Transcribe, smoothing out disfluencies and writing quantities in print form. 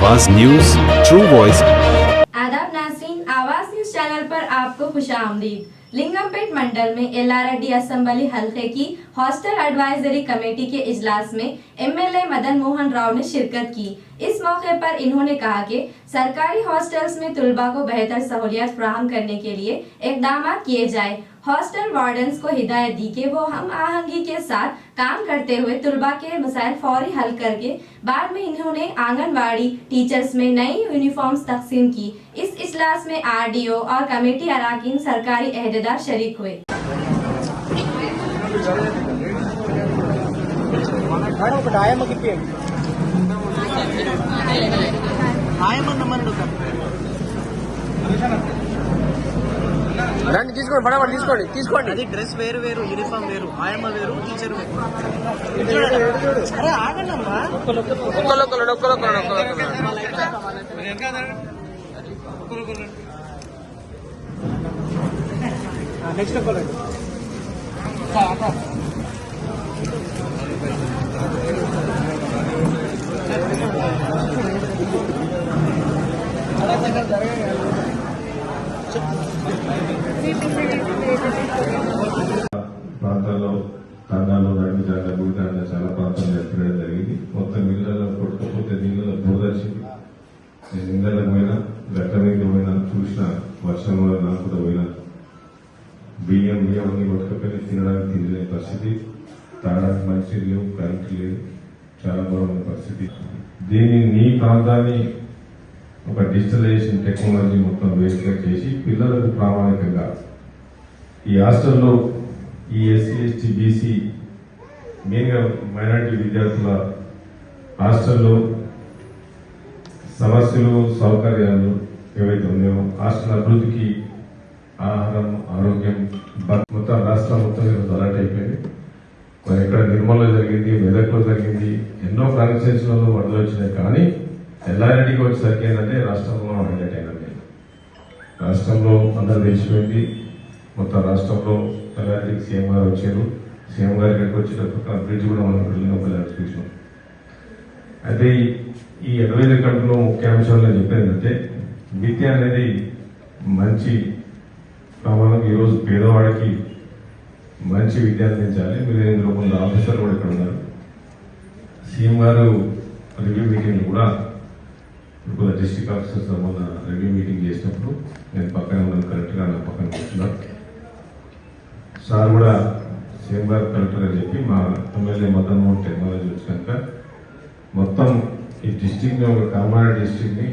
आवाज news, true voice. आदाब नाज़रीन, आवाज न्यूज चैनल पर आपको खुशामदीद। लिंगमपेट मंडल में एल्लारेड्डी असेंबली हल्के की हॉस्टल एडवाइजरी कमेटी के इजलास में एमएलए मदन मोहन राव ने शिरकत की। इस मौके पर इन्होंने कहा कि सरकारी हॉस्टल्स में तुलबा को बेहतर सहूलियत फराहम करने के लिए इकदाम किए जाए। हॉस्टल वार्डन्स को हिदायत दी कि वो हम आहंगी के साथ काम करते हुए तुलबा के मसाइल फौरी हल करके बाद में इन्होंने आंगनवाड़ी टीचर्स में नई यूनिफॉर्म्स तकसीम की। इस इजलास में आरडीओ और कमेटी अराकीन सरकारी अहदेदार शरीक हुए। రండి తీసుకోండి ఫటాఫట్ తీసుకోండి తీసుకోండి అది డ్రెస్ వేరు వేరు యూనిఫామ్ వేరు ఆయమ్మ వేరు టీచర్ వేరు అరే ఆగండమ్మా నెక్స్ట్ ప్రాంతాల్లో తండాల్లో రండిజాల గుడిదాండ చాలా ప్రాంతాల్లో ఏర్పడడం జరిగింది. మొత్తం నీళ్ళలో కొట్టుకపోతే నీళ్ళలో బోదర్చింది. నేను నీళ్ళకు పోయినా గట్ల మీద పోయినా చూసిన వర్షంలో నాకు కూడా పోయినా బియ్యం అన్ని కొట్టుకపోయి తినడానికి తినలేని పరిస్థితి, తాగడానికి మంచి లేవు, కరెంట్ లేదు, చాలా ఘోరమైన పరిస్థితి. దీన్ని నీ ప్రాంతాన్ని ఒక డిజిటలైజేషన్ టెక్నాలజీ మొత్తం వేస్ట్గా చేసి పిల్లలకు ప్రామాణికంగా ఈ హాస్టల్లో ఈ ఎస్సీ ఎస్టీ బీసీ మెయిన్గా మైనారిటీ విద్యార్థుల హాస్టల్లో సమస్యలు సౌకర్యాలు ఏవైతే ఉన్నాయో హాస్టల్ అభివృద్ధికి ఆహారం ఆరోగ్యం మొత్తం రాష్ట్రం మొత్తం అలర్ట్ అయిపోయింది. మరి ఇక్కడ నిర్మల్లో జరిగింది, మెదక్లో జరిగింది, ఎన్నో కాన్స్టిట్యూన్సీలలో వరదలు వచ్చినాయి. కానీ ఎల్లారెడ్డికి వచ్చేసరికి ఏంటంటే రాష్ట్రంలో హైలైట్ అయినది. రాష్ట్రంలో అందరూ తెలిసిపోయింది. మొత్తం రాష్ట్రంలో ఎల్లారెడ్డికి సీఎం గారు వచ్చారు. సీఎం గారి ఇక్కడికి వచ్చేటప్పుడు బ్రిడ్జ్ కూడా మనం వెళ్ళిన చూసినాం. అయితే ఈ 25 గంటల్లో ముఖ్య అంశాలు నేను చెప్పేది ఏంటంటే విద్య అనేది మంచి ప్రమాణం. ఈరోజు పేదవాడికి మంచి విద్య అందించాలి. మీరు ఇందులో కొంత ఆఫీసర్ కూడా ఇక్కడ ఉన్నారు. సీఎం గారు రివ్యూ మీటింగ్ కూడా ఇప్పుడు డిస్ట్రిక్ట్ ఆఫీసర్స్ మొన్న రివ్యూ మీటింగ్ చేసినప్పుడు నేను పక్కన ఉన్నాను, కలెక్టర్గా నా పక్కన కూర్చున్నాను. సార్ కూడా సీఎం గారు కలెక్టర్ గారు చెప్పి మా ఎమ్మెల్యే మదన్ మోహన్ టెక్నాలజీ వచ్చినాక మొత్తం ఈ డిస్ట్రిక్ట్ని ఒక కామారెడ్డి డిస్ట్రిక్ట్ని